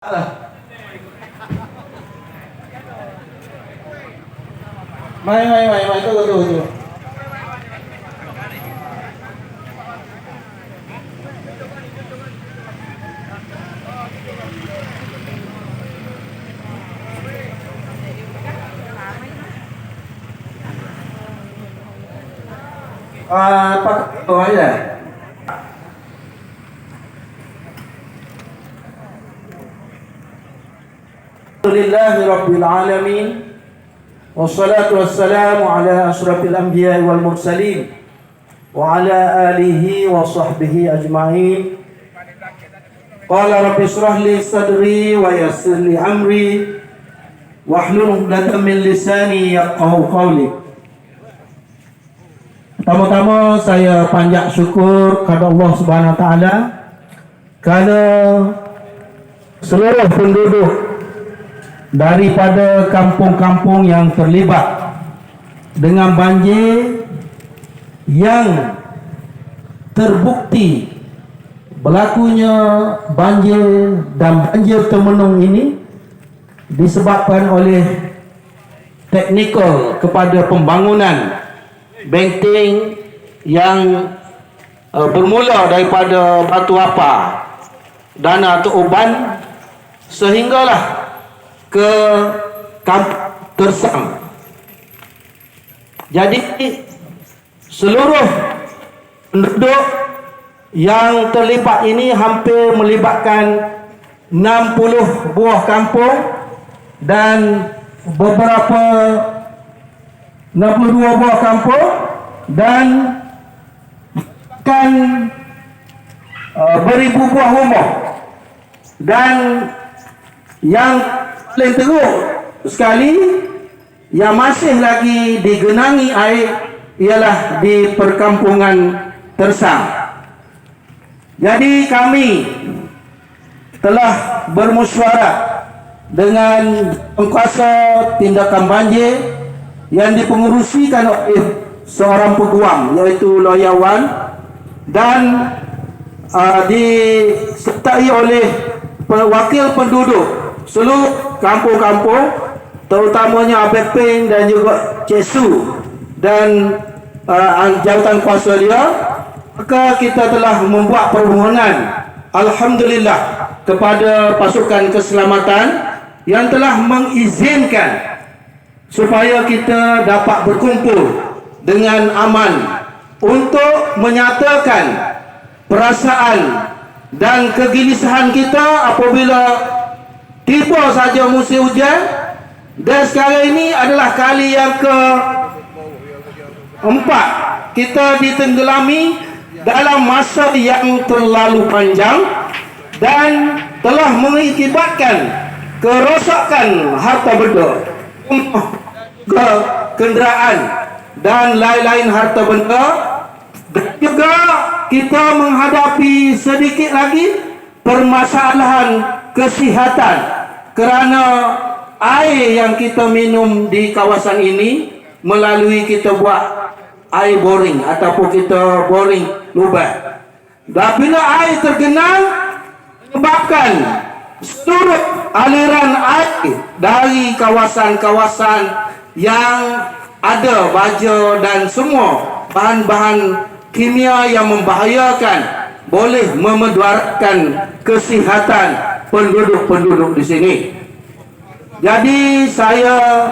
Alah. Mai, tunggu. Pak, aja. Alhamdulillahi Rabbil Alamin. Wassalatu wassalamu ala ashrafil anbiya'i wal mursalin wa ala alihi wa sahbihi ajma'in. Qala rabbi shrah li sadri wa yassir li amri wahlul 'uqdatam min lisani yafqahu qawli. Pertama-tama saya panjat syukur kepada Allah Subhanahu wa taala kerana seluruh penduduk daripada kampung-kampung yang terlibat dengan banjir yang terbukti berlakunya banjir dan banjir temenung ini disebabkan oleh teknikal kepada pembangunan benteng yang bermula daripada batu apa dana atau uban sehinggalah ke kampung Tersang. Jadi seluruh penduduk yang terlibat ini hampir melibatkan 60 buah kampung dan beberapa 62 buah kampung dan kan beribu buah rumah. Dan yang paling teruk sekali yang masih lagi digenangi air ialah di perkampungan Tersang. Jadi kami telah bermusyawarah dengan pengkuasa tindakan banjir yang dipengerusikan oleh seorang peguam iaitu Lawyer Wan dan disertai oleh wakil penduduk seluruh kampung-kampung terutamanya Abek Ping dan juga Cik Su dan jawatan kuasa dia. Maka kita telah membuat permohonan alhamdulillah kepada pasukan keselamatan yang telah mengizinkan supaya kita dapat berkumpul dengan aman untuk menyatakan perasaan dan kegelisahan kita apabila tiba saja musim hujan. Dan sekarang ini adalah kali yang keempat kita ditenggelami dalam masa yang terlalu panjang dan telah mengakibatkan kerosakan harta benda, kenderaan dan lain-lain harta benda. Juga kita menghadapi sedikit lagi permasalahan kesihatan kerana air yang kita minum di kawasan ini melalui kita buat air boring ataupun kita boring lubang. Dan bila air tergenang menyebabkan seluruh aliran air dari kawasan-kawasan yang ada baja dan semua bahan-bahan kimia yang membahayakan boleh memudaratkan kesihatan penduduk-penduduk di sini. Jadi saya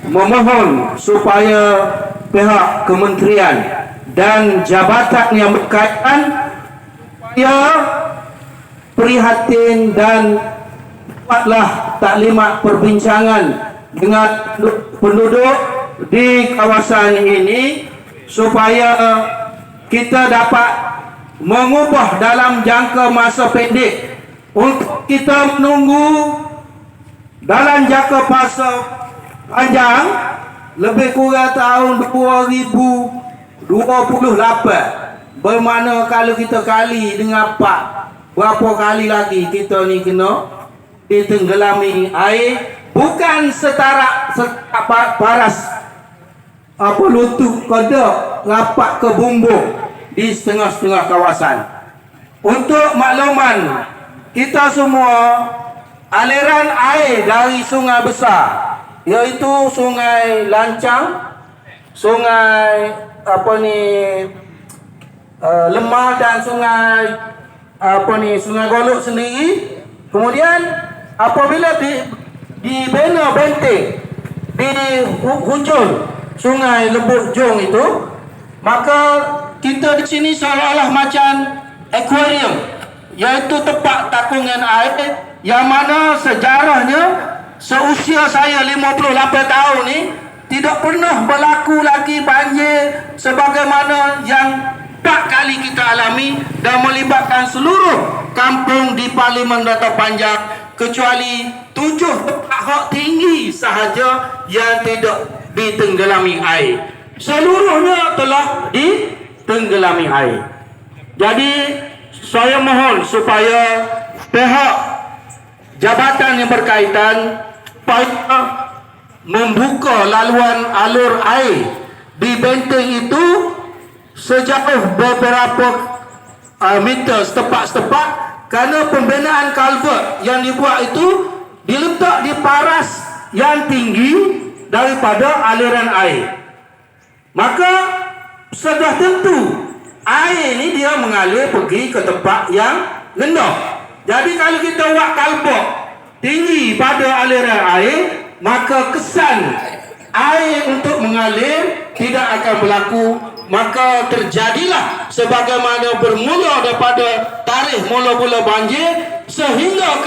memohon supaya pihak kementerian dan jabatan yang berkaitan supaya prihatin dan buatlah taklimat perbincangan dengan penduduk di kawasan ini supaya kita dapat mengubah dalam jangka masa pendek. Untuk kita menunggu dalam jangka masa panjang lebih kurang tahun 2028, bermakna kalau kita kali dengan berapa kali lagi kita ni kena ditenggelami air, bukan setara paras lutut kodok rapat ke bumbung di setengah-setengah kawasan. Untuk makluman kita semua, aliran air dari sungai besar, yaitu Sungai Lancang, Sungai Lemah dan Sungai Golok sendiri. Kemudian apabila dibina benteng di hujung Sungai Lebuk Jong itu, maka kita di sini seolah-olah macam akuarium, yaitu tempat takungan air yang mana sejarahnya seusia saya 58 tahun ni tidak pernah berlaku lagi banjir sebagaimana yang 4 kali kita alami dan melibatkan seluruh kampung di Parlimen Rata Panjang, kecuali 7 tempat hak tinggi sahaja yang tidak ditenggelami air. Seluruhnya telah ditenggelami air. Jadi saya mohon supaya pihak jabatan yang berkaitan supaya membuka laluan alur air di benteng itu sejauh beberapa meter setepak-setepak, kerana pembinaan kalvert yang dibuat itu diletak di paras yang tinggi daripada aliran air. Maka sudah tentu air ni dia mengalir pergi ke tempat yang rendah. Jadi kalau kita buat kalvert tinggi pada aliran air, maka kesan air untuk mengalir tidak akan berlaku. Maka terjadilah sebagaimana bermula daripada tarikh mula-mula banjir, sehingga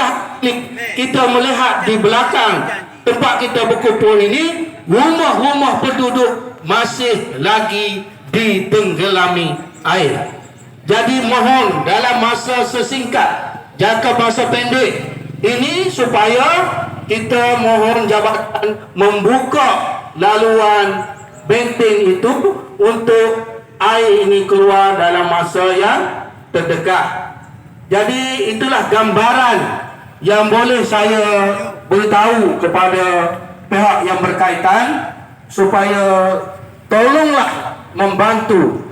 kita melihat di belakang tempat kita berkumpul ini, rumah-rumah penduduk masih lagi ditenggelami air. Jadi mohon dalam masa sesingkat, jangka masa pendek ini, supaya kita mohon jabatan membuka laluan benteng itu untuk air ini keluar dalam masa yang terdekat. Jadi itulah gambaran yang boleh saya beritahu kepada pihak yang berkaitan, supaya tolonglah membantu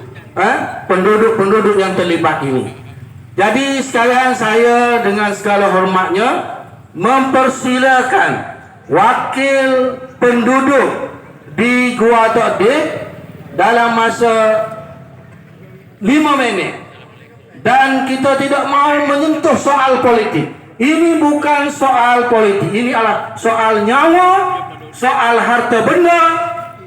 penduduk-penduduk yang terlibat ini. Jadi sekarang saya dengan segala hormatnya mempersilakan wakil penduduk di Gua Tok Dik dalam masa 5 minit, dan kita tidak mahu menyentuh soal politik. Ini bukan soal politik, ini adalah soal nyawa, soal harta benda,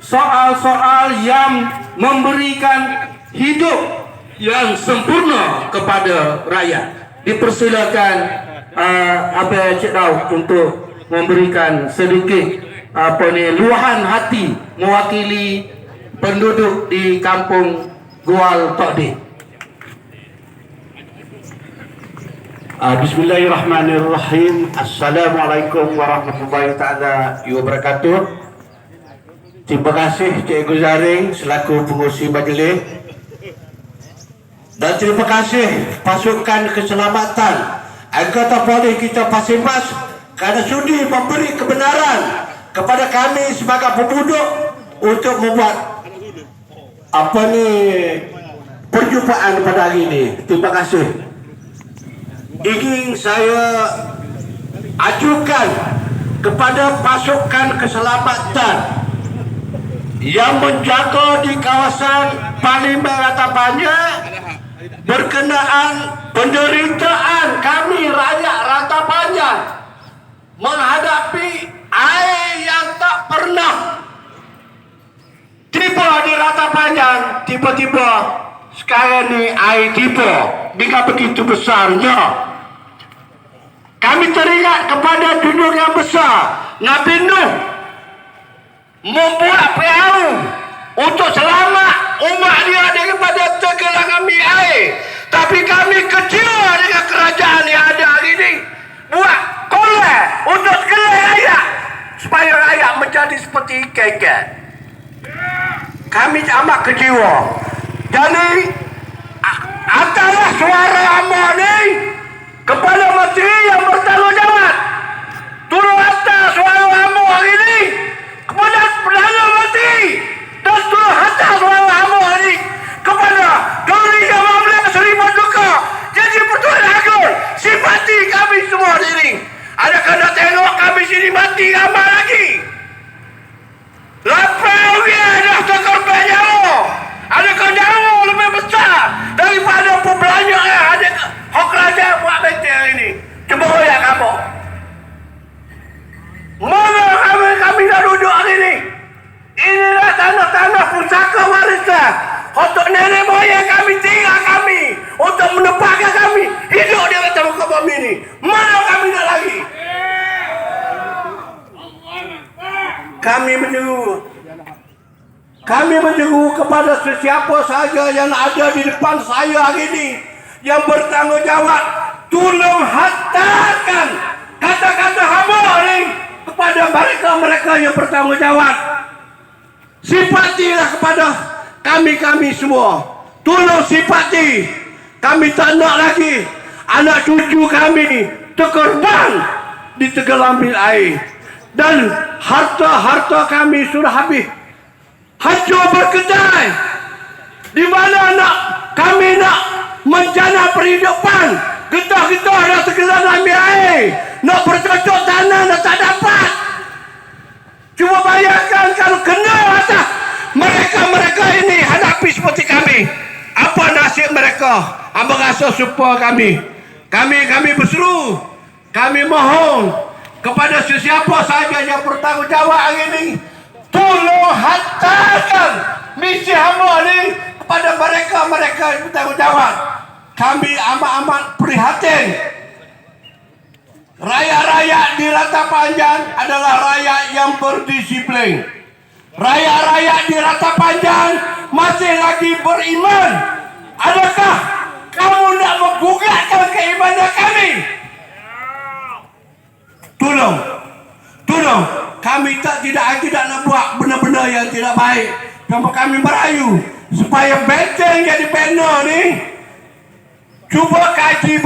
soal-soal yang memberikan hidup yang sempurna kepada rakyat. Dipersilakan Abang Cik Daud untuk memberikan sedikit luahan hati mewakili penduduk di kampung Gual Tok Dik. Bismillahirrahmanirrahim. Assalamualaikum warahmatullahi taala wabarakatuh. Terima kasih Cikgu Zaring selaku pengurusi majlis, dan terima kasih pasukan keselamatan anggota polis kita Pasimas kerana sudi memberi kebenaran kepada kami sebagai penduduk untuk membuat perjumpaan pada hari ini. Terima kasih. Ingin saya ajukan kepada pasukan keselamatan yang menjaga di kawasan Parlimen Rata Panjang berkenaan penderitaan kami rakyat Rata Panjang menghadapi air yang tak pernah tiba di Rata Panjang. Tiba-tiba sekarang ni air tiba dengan begitu besarnya. Kami teringat kepada dunia yang besar. Nabi Nuh membuat perahu untuk selamat umat dia daripada tenggelamnya air. Tapi kami kecewa dengan kerajaan yang ada hari ini. Buat kolej untuk sekalian rakyat, supaya rakyat menjadi seperti ikan-ikan. Kami amat kecewa. Jadi antara suara amat ni Kepala Menteri yang bertanggungjawab turun hantar suara amu hari ini kepada Perdana Menteri, dan turun hantar suara amu hari ini kepada Dori Yang Mamla Seri Paduka. Jadi Pertuan Agung, simpati kami semua di sini. Ada kena mati ramai lagi. Lapar dia dah terkorban nyawa. Adakah nyawa lebih besar daripada pembelanja yang ada hak kerajaan buat betul ini? Cuba royak kamu. Mana kami dah duduk hari ini? Inilah tanah-tanah pusaka warisan untuk nenek moyang kami, tinggal kami, untuk menempatkan kami hidup di atas muka bumi ini. Mana kami nak lagi? Kami menyeru kepada sesiapa saja yang ada di depan saya hari ini yang bertanggungjawab, tolong hantarkan kata-kata hamba ini kepada mereka yang bertanggungjawab. Simpatilah kepada kami semua. Tolong simpati. Kami tak nak lagi anak cucu kami terkorban di tenggelambil air. Dan harta-harta kami sudah habis. Hancur berkedai. Di mana kami nak menjana perhidupan. Getah-getah dah tenggelambil air. Nak bercocok tanah dah tak dapat. Cuba bayangkan kalau kena atas mereka ini hadapi seperti kami. Apa nasib mereka? Apa rasa supaya kami? Kami berseru. Kami mohon kepada sesiapa saja yang bertanggungjawab hari ini, tolong hantarkan misi hamba ini kepada mereka yang bertanggungjawab. Kami amat prihatin. Rakyat-rakyat di Rata Panjang adalah rakyat yang berdisiplin. Rakyat-rakyat di Rata Panjang masih lagi beriman. Adakah kamu nak menggugatkan keimanan kami? Tolong. Kami tidak nak buat benda-benda yang tidak baik. Cuma kami merayu supaya benteng jadi bina ni. Cuba kaji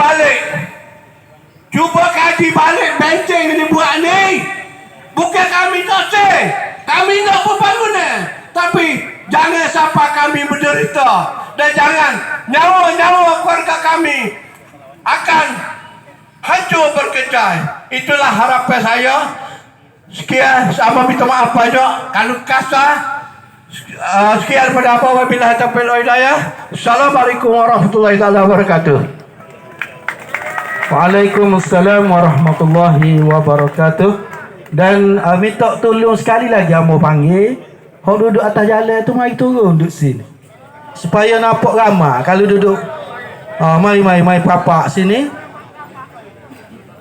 balik benteng yang dibuat ni. Bukan kami tak say. Kami nak pembangunan. Tapi jangan sampai kami menderita. Dan jangan nyawa-nyawa keluarga kami akan hancur berkecai. Itulah harapan saya. Sekian, sama minta maaf banyak kalau kasar. Sekian pada apa wabillahi taufiq wal hidayah. Assalamualaikum warahmatullahi wabarakatuh. Waalaikumsalam warahmatullahi wabarakatuh. Dan minta tolong sekali lagi amo panggil hok duduk atas jalan tu mari turun duduk sini. Supaya nampak ramai. Kalau duduk mari papak sini.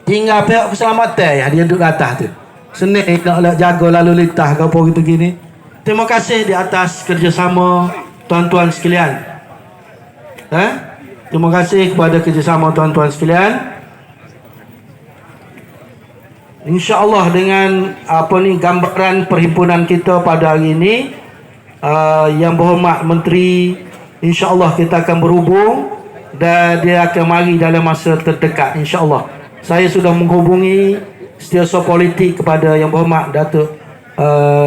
Tinggal pihak keselamatan yang dia duduk atas tu. Senik nak jaga lalu lintas ke apa gitu gini. Terima kasih di atas kerjasama tuan-tuan sekalian. Terima kasih kepada kerjasama tuan-tuan sekalian. InsyaAllah dengan gambaran perhimpunan kita pada hari ini, Yang Berhormat Menteri, InsyaAllah kita akan berhubung dan dia akan mari dalam masa terdekat, InsyaAllah. Saya sudah menghubungi setiausaha politik kepada Yang Berhormat Datuk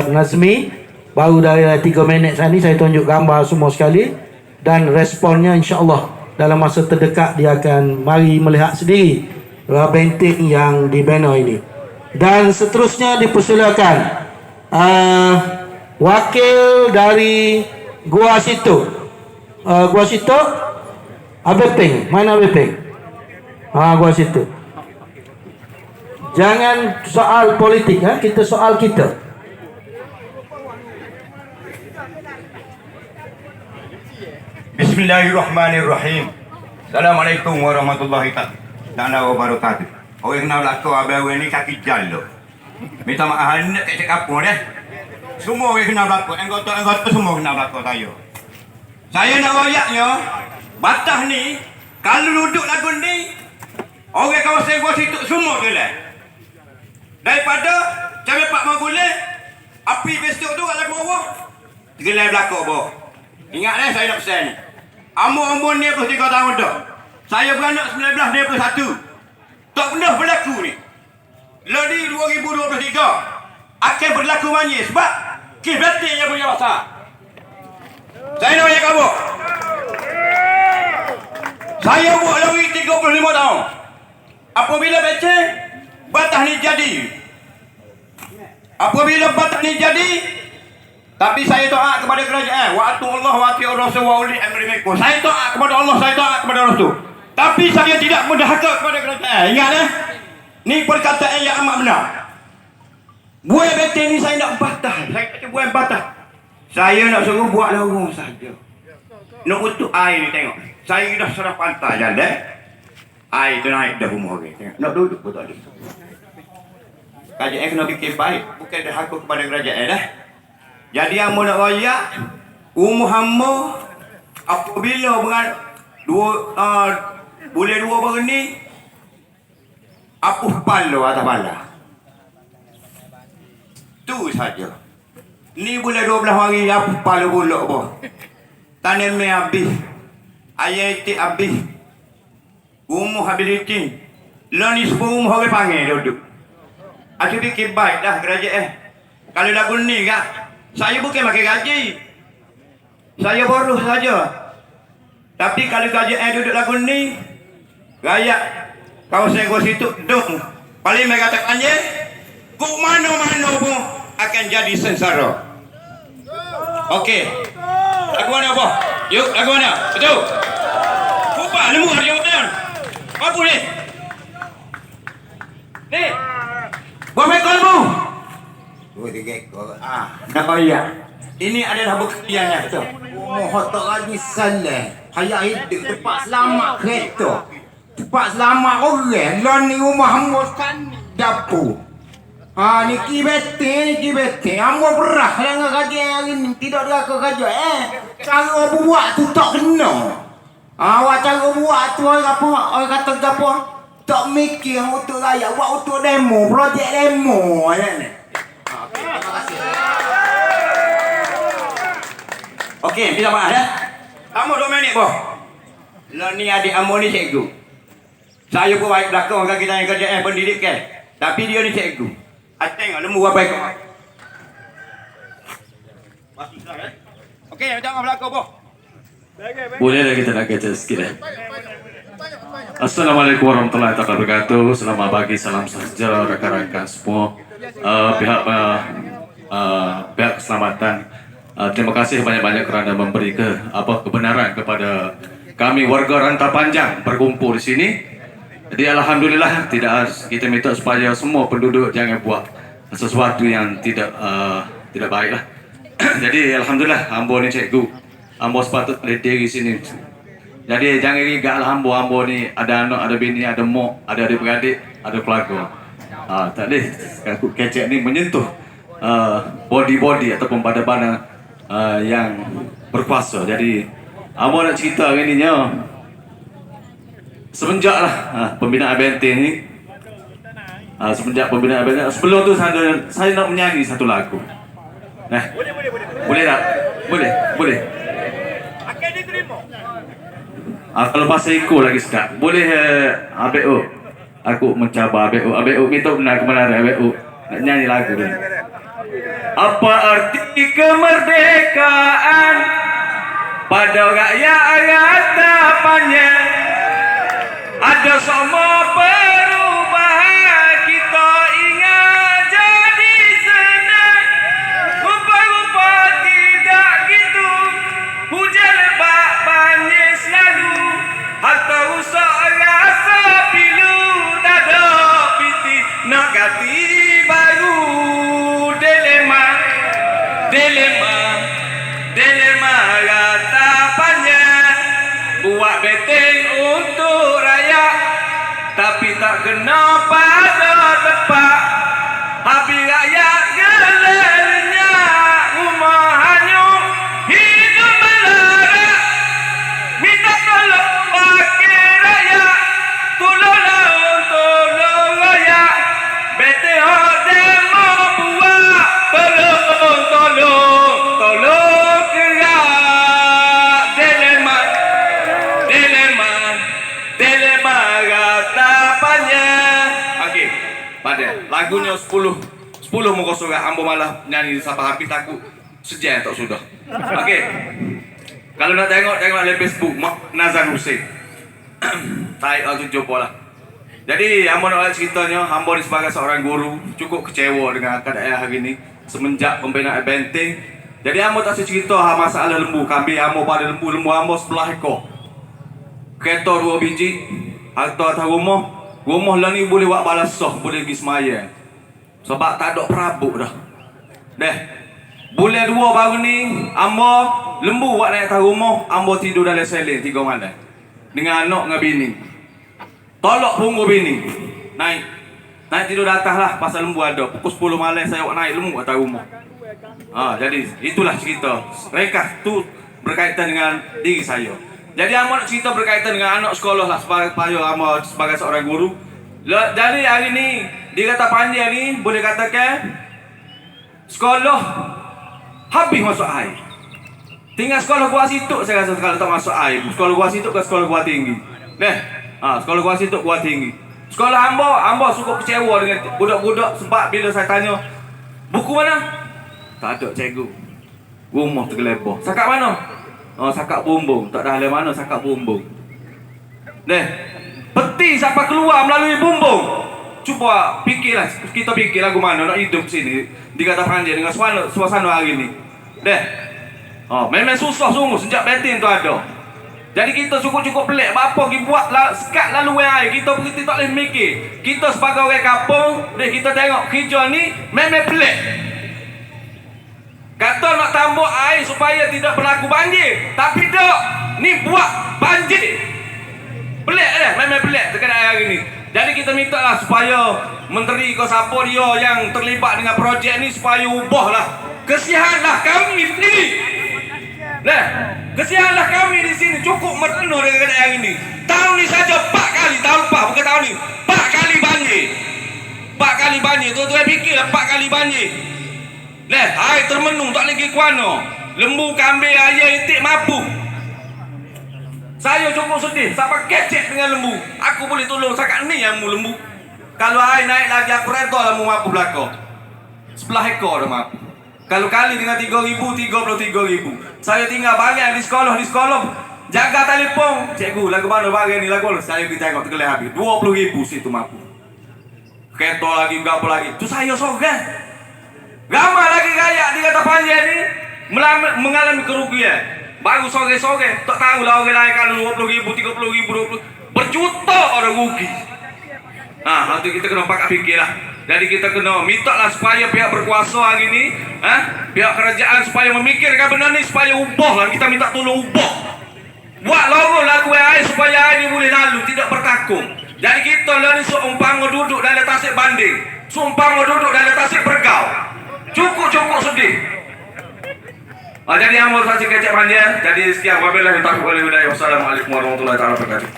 Nazmi. Baru dari 3 minit saat ini saya tunjuk gambar semua sekali. Dan responnya insyaAllah dalam masa terdekat dia akan mari melihat sendiri benteng yang dibina ini. Dan seterusnya dipersilakan wakil dari Gua Situ. Gua Situ Abepeng. Mana Abepeng? Gua Situ. Jangan soal politik, kita soal kita. Bismillahirrahmanirrahim. Assalamualaikum warahmatullahi ta'ala wabarakatuh. Orang kenal lakau abang ni kaki jalo. Minta maaf nak cek kapur deh. Semua orang kenal lakau, anggota semua kenal lakau saya. Saya nak royaknya Batah ni kalau duduk lagu ni orang kawasan Gua Situ semua gelap. Daripada cabai Pak Maguleh api besok tu kat bawah gelap belakang bawah. Ingat saya nak pesan ni. Umur ni 23 tahun dah. Saya beranak 1991. Tak pernah berlaku ni. Ladi 2023 akan berlaku manis sebab kes batin yang punya masa. Saya nak tanya kamu. Saya buat lari 35 tahun. Apabila batin Batah ni jadi, Apabila batas ini jadi, tapi saya taat kepada kerajaan. Wa Allah wa atiur rasul wa uli amri minkum. Saya taat kepada Allah, saya taat kepada Rasul. Tapi saya tidak mendahaka kepada kerajaan. Ingat ya. Ni perkataan yang amat benar. Buat betul ni saya nak batas. Saya kata buat batas. Saya nak suruh buat lorong saja. Nak utuk air ni tengok. Saya dah serah pantai jalan. Air tu naik dah rumah orang. Tengok. Nak duduk pun tak ada. Kerajaan kena fikir baik. Bukan dah hakut kepada kerajaan dah. Jadi hamba nak royak. Rumah hamba. Apabila boleh 2 baru ni. Apuh palo atas bala. Tu saja. Ni boleh 12 hari apuh palo buluk apa. Tanam me habis. Ayat itu habis. Rumah habis itu. Lah ni 10 rumah orang panggil duduk. Aku fikir baik dah kerajaan. Kalau lagu ni kak, saya bukan pakai gaji. Saya boros saja. Tapi kalau kerajaan duduk lagu ni, rakyat kawasan gua situ duduk. Paling mereka kata tanya, kok mana-mana pun akan jadi sengsara. Okey. Lagu mana apa? Yuk, lagu mana? Betul. Kupak lemu hari jawatan. Apa ni? Ni. Buat mekolmu. Dua tiga ekor. Nak bayar. Ini adalah buktiannya betul. Mohon tak lagi salah. Hayat hidup tempat selamat kereta. Tempat selamat orang. Lah ni rumah hamba kan dapur. Ni kibete. Hamba berah dengan kerja hari ni. Tidak deraka kerja. Cara buat tu tak kena. Awak cara buat tu orang kata apa? Tak mikir untuk rakyat. Buat untuk demo. Projek demo. Terima kasih. Okey, minta maaf ya. Kamu 2 minit boh. Lah ni adik amo ni cikgu. Saya pun baik belakang kan kita yang kerja pendidikan. Tapi dia ni cikgu. Tengok lemu apa ikut. Masih sah ya. Okey, minta maaf belakang boh. Boleh dah kita nak kata sikit eh. Assalamualaikum warahmatullahi wabarakatuh. Selamat pagi, salam sejahtera rakan-rakan semua. Pihak keselamatan. Terima kasih banyak-banyak kerana memberi kebenaran kepada kami warga Rantau Panjang berkumpul di sini. Jadi alhamdulillah kita minta supaya semua penduduk jangan buat sesuatu yang tidak baik lah. Jadi alhamdulillah hamba ni cikgu. Hamba sepatut diri sini. Jadi jangan rigak lah hamba ni ada anak, ada bini, ada mak, ada adik-beradik, ada keluarga. Tak boleh kecek ni menyentuh body ataupun badan-badan yang berkuasa. Jadi hamba nak cerita hari ni semenjak lah pembinaan benteng ni. Semenjak pembinaan benteng, sebelum tu saya nak menyanyi satu lagu. Boleh tak? Boleh. Akan diterima. Kalau pasal ikut lagi sedap. Boleh ABO. Aku mencabar ABO minta benar kebenaran ABO. Nak nyanyi lagu ni. Apa arti kemerdekaan pada rakyat harapannya? Ada semua perubahan kita ingat jadi senang. Rupa-rupa tidak gitu. Hujan lebat banjir selalu. Harta rusak rasa pilu. Tak ada piti nak ganti baru. Dilema ratapannya. Buat beteng untuk rakyat, tapi tak kena pada tepat. Habis rakyat gelenya, rumah hanyut, hidup melarat. Minta tolong wakil rakyat, tolong rakyat. Beteng demo buat, tolong gerak. Dilema ratapannya. Okey, pada lagunya 10 muka surat hamba malah nyanyi sampai habis aku sejam tak sudah. Okey. Kalau nak tengok di Facebook Mak Nazar Hussein. Saya tunjuk bola. Jadi hamba nak ceritanya, hamba ni sebagai seorang guru cukup kecewa dengan keadaan hari ini semenjak pembinaan benteng. Jadi hamba tak cerita masalah lembu kambing hamba pada lembu hamba sebelah ekor. Kereta 2 biji, harta atas rumah lah ni boleh buat balas soh, boleh pergi semaya. Sebab tak ada perabuk dah. Bulan 2 baru ni hamba lembu buat naik atas rumah, hamba tidur dalam selen 3 malam. Dengan anak dengan bini. Tolak punggung bini. Naik tidur di atas lah pasal lembu ada. Pukul 10 malam saya buat naik lembu atas rumah. Jadi itulah cerita. Mereka tu berkaitan dengan diri saya. Jadi hamba nak cerita berkaitan dengan anak sekolah lah supaya hamba sebagai seorang guru. Jadi hari ni di Kata Panjang ni boleh katakan sekolah habis masuk air. Tinggal sekolah Gua Situk saya rasa kalau tak masuk air. Sekolah Gua Situk ke sekolah Gua Tinggi. Sekolah Gua Situk Gua Tinggi. Sekolah hamba cukup kecewa dengan budak-budak sebab bila saya tanya buku mana? Tak ada cikgu. Rumah tergelebah. Sakak mana? Sakak bumbung. Tak ada hal mana sakak bumbung. Peti siapa keluar melalui bumbung. Cuba fikirlah, kita fikir lagu mana nak hidup sini di Kata Panjang dengan suasana hari ni. Memang susah sungguh sejak benteng tu ada. Jadi kita cukup pelik. Apa kita buat sekat lalu air. Kita tak boleh mikir. Kita sebagai orang kampung, kita tengok kerja ni memang pelik. Kata nak tambah air supaya tidak berlaku banjir. Tapi tak. Ni buat banjir. Pelik memang pelik terkadang hari ni. Jadi kita minta lah supaya menteri ke siapa dia yang terlibat dengan projek ni supaya ubahlah. Kesianlah kami sendiri. Kesianlah kami di sini cukup merenung dengan keadaan hari ini. Tahun ni saja 4 kali, tahun lepas bukan tahun ni. 4 kali banjir. 4 kali banjir. Tuan-tuan fikirlah 4 kali banjir. Air termenung tak lagi kuano. Lembu, kambing, ayam, itik mampu. Saya cukup sedih sampai kecek dengan lembu. Aku boleh tolong sakat ni yang lembu. Kalau air naik lagi aku reda lah mampu belakang. Sebelah ekor dah mampu. Kalau kali dengan 3,000, 33,000. Saya tinggal bagian di sekolah. Jaga telefon. Cikgu, lagu mana bagian ni lagu mana? Saya pergi tengok tergelai habis. 20,000 situ mampu. Kereta lagi, apa lagi. Tu saya sorang. Ramai lagi rakyat di Kata Panjang ni mengalami kerugian. Baru sore-sore. Tak tahulah orang lain kalau 20,000, 30,000, 20,000. Berjuta orang rugi. Nanti kita kena pakai fikir lah. Jadi kita kena minta lah supaya pihak berkuasa hari ni, pihak kerajaan supaya memikirkan benda ni supaya ubah lah. Kita minta tolong ubah. Buat lorong lagu air supaya air ni boleh lalu, tidak bertakung. Jadi kita lah ni seumpama duduk dalam tasik banding, seumpama duduk dalam tasik pergau. Cukup sedih. Jadi yang mau saya kecek panjang. Jadi sekian wabillahi taufiq wal hidayah. Wassalamualaikum warahmatullahi wabarakatuh.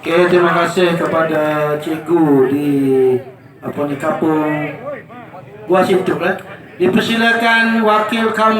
Oke, terima kasih kepada cikgu di kampung Gua Situk. Dipersilakan wakil kampung